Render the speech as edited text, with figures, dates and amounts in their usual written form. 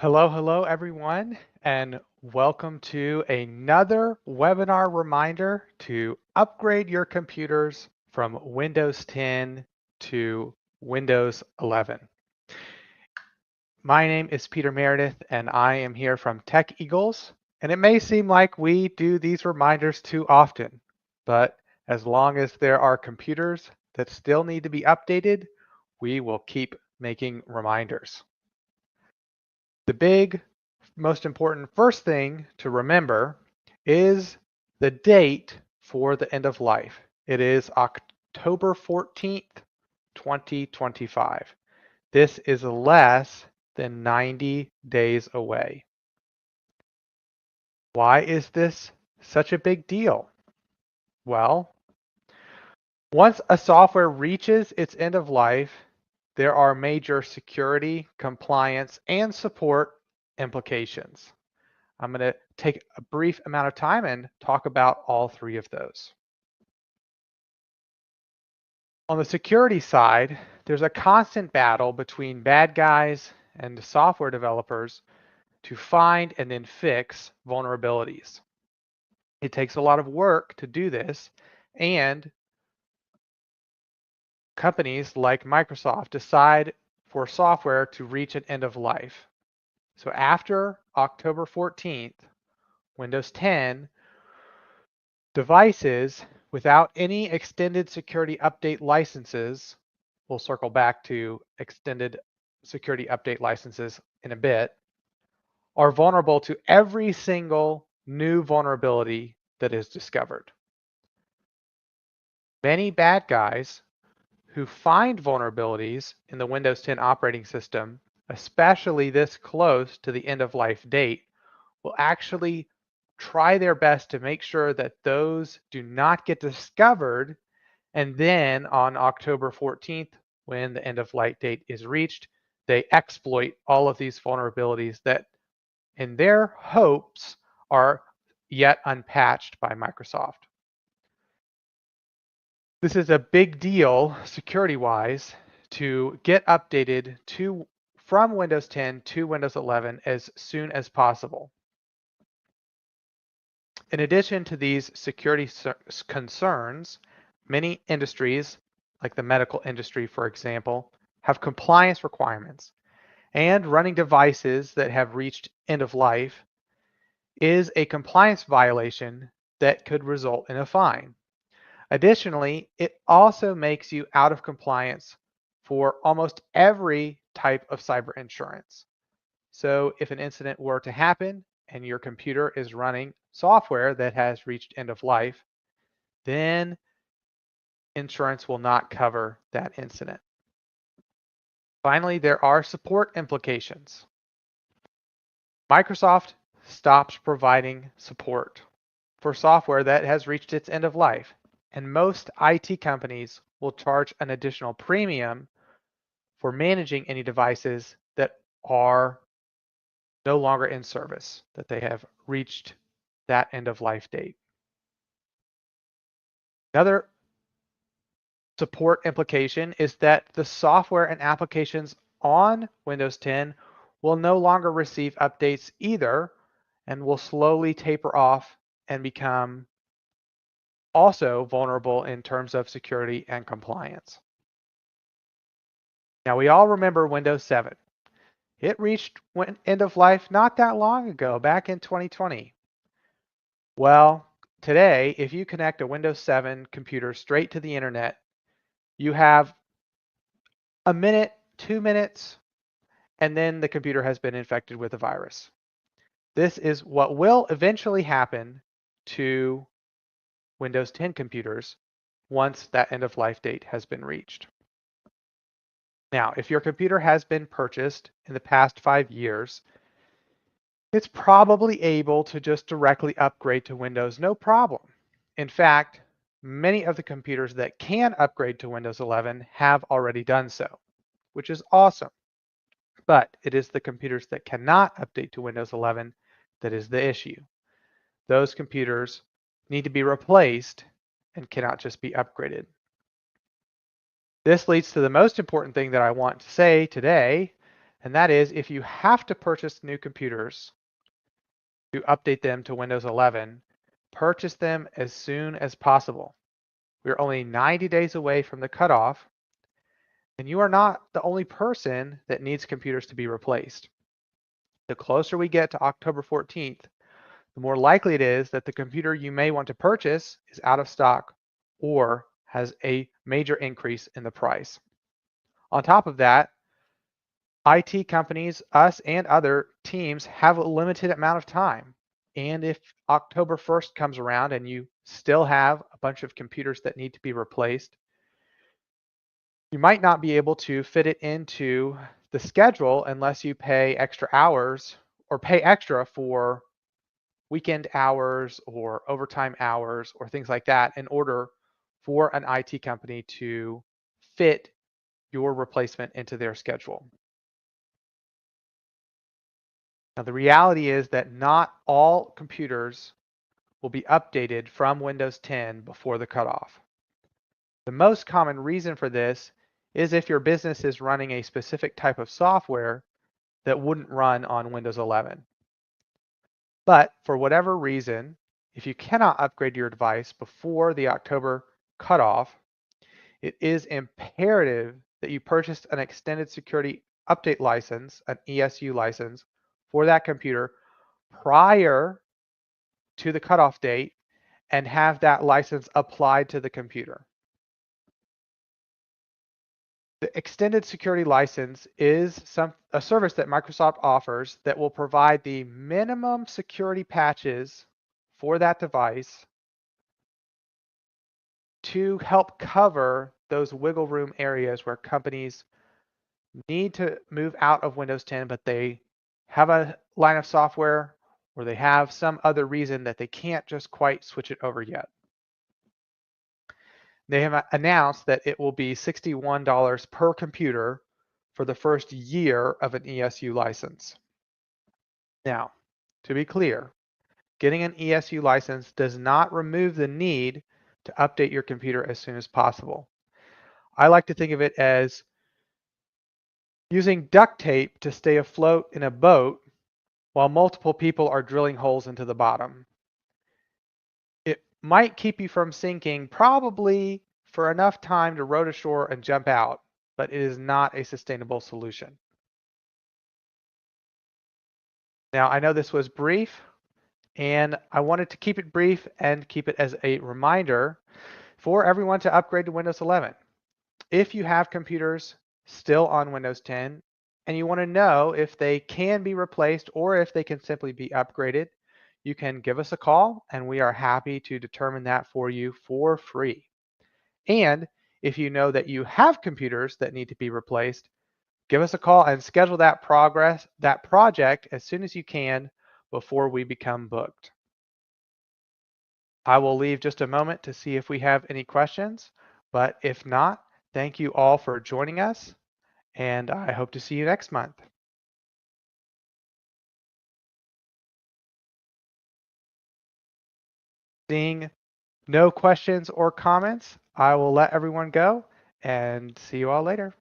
Hello everyone, and welcome to another webinar reminder to upgrade your computers from Windows 10 to Windows 11. My name is Peter Meredith, and I am here from Tech Eagles, and it may seem like we do these reminders too often, but as long as there are computers that still need to be updated, we will keep making reminders. The big, most important first thing to remember is the date for the end of life. It is October 14th, 2025. This is less than 90 days away. Why is this such a big deal? Well, once a software reaches its end of life, there are major security, compliance, and support implications. I'm going to take a brief amount of time and talk about all three of those. On the security side, there's a constant battle between bad guys and software developers to find and then fix vulnerabilities. It takes a lot of work to do this, and companies like Microsoft decide for software to reach an end of life. So after October 14th, Windows 10 devices without any extended security update licenses, we'll circle back to extended security update licenses in a bit, are vulnerable to every single new vulnerability that is discovered. Many bad guys who find vulnerabilities in the Windows 10 operating system, especially this close to the end of life date, will actually try their best to make sure that those do not get discovered. And then on October 14th, when the end of life date is reached, they exploit all of these vulnerabilities that in their hopes are yet unpatched by Microsoft. This is a big deal security-wise to get updated from Windows 10 to Windows 11 as soon as possible. In addition to these security concerns, many industries, like the medical industry, for example, have compliance requirements, and running devices that have reached end of life is a compliance violation that could result in a fine. Additionally, it also makes you out of compliance for almost every type of cyber insurance. So if an incident were to happen and your computer is running software that has reached end of life, then insurance will not cover that incident. Finally, there are support implications. Microsoft stops providing support for software that has reached its end of life, and most IT companies will charge an additional premium for managing any devices that are no longer in service, that they have reached that end of life date. Another support implication is that the software and applications on Windows 10 will no longer receive updates either, and will slowly taper off and become also vulnerable in terms of security and compliance. Now, we all remember Windows 7. It reached end of life not that long ago, back in 2020. Well, today, if you connect a Windows 7 computer straight to the internet, you have a minute, 2 minutes, and then the computer has been infected with a virus. This is what will eventually happen to Windows 10 computers once that end of life date has been reached. Now, if your computer has been purchased in the past 5 years, it's probably able to just directly upgrade to Windows, no problem. In fact, many of the computers that can upgrade to Windows 11 have already done so, which is awesome. But it is the computers that cannot update to Windows 11 that is the issue. Those computers need to be replaced and cannot just be upgraded. This leads to the most important thing that I want to say today, And that is if you have to purchase new computers to update them to Windows 11, purchase them as soon as possible. We're only 90 days away from the cutoff, and you are not the only person that needs computers to be replaced. The closer we get to October 14th, the more likely it is that the computer you may want to purchase is out of stock or has a major increase in the price. On top of that, IT companies, us and other teams have a limited amount of time. And if October 1st comes around and you still have a bunch of computers that need to be replaced, you might not be able to fit it into the schedule unless you pay extra hours or pay extra for weekend hours or overtime hours or things like that in order for an IT company to fit your replacement into their schedule. Now, the reality is that not all computers will be updated from Windows 10 before the cutoff. The most common reason for this is if your business is running a specific type of software that wouldn't run on Windows 11. But for whatever reason, if you cannot upgrade your device before the October cutoff, it is imperative that you purchase an extended security update license, an ESU license, for that computer prior to the cutoff date and have that license applied to the computer. The extended security license is a service that Microsoft offers that will provide the minimum security patches for that device to help cover those wiggle room areas where companies need to move out of Windows 10, but they have a line of software or they have some other reason that they can't just quite switch it over yet. They have announced that it will be $61 per computer for the first year of an ESU license. Now, to be clear, getting an ESU license does not remove the need to update your computer as soon as possible. I like to think of it as using duct tape to stay afloat in a boat while multiple people are drilling holes into the bottom. It might keep you from sinking probably for enough time to row to shore and jump out, but it is not a sustainable solution. Now, I know this was brief, and I wanted to keep it brief and keep it as a reminder for everyone to upgrade to Windows 11. If you have computers still on Windows 10 and you want to know if they can be replaced or if they can simply be upgraded, you can give us a call and we are happy to determine that for you for free. And if you know that you have computers that need to be replaced, give us a call and schedule that project as soon as you can before we become booked. I will leave just a moment to see if we have any questions, but if not, thank you all for joining us, and I hope to see you next month. Seeing no questions or comments, I will let everyone go and see you all later.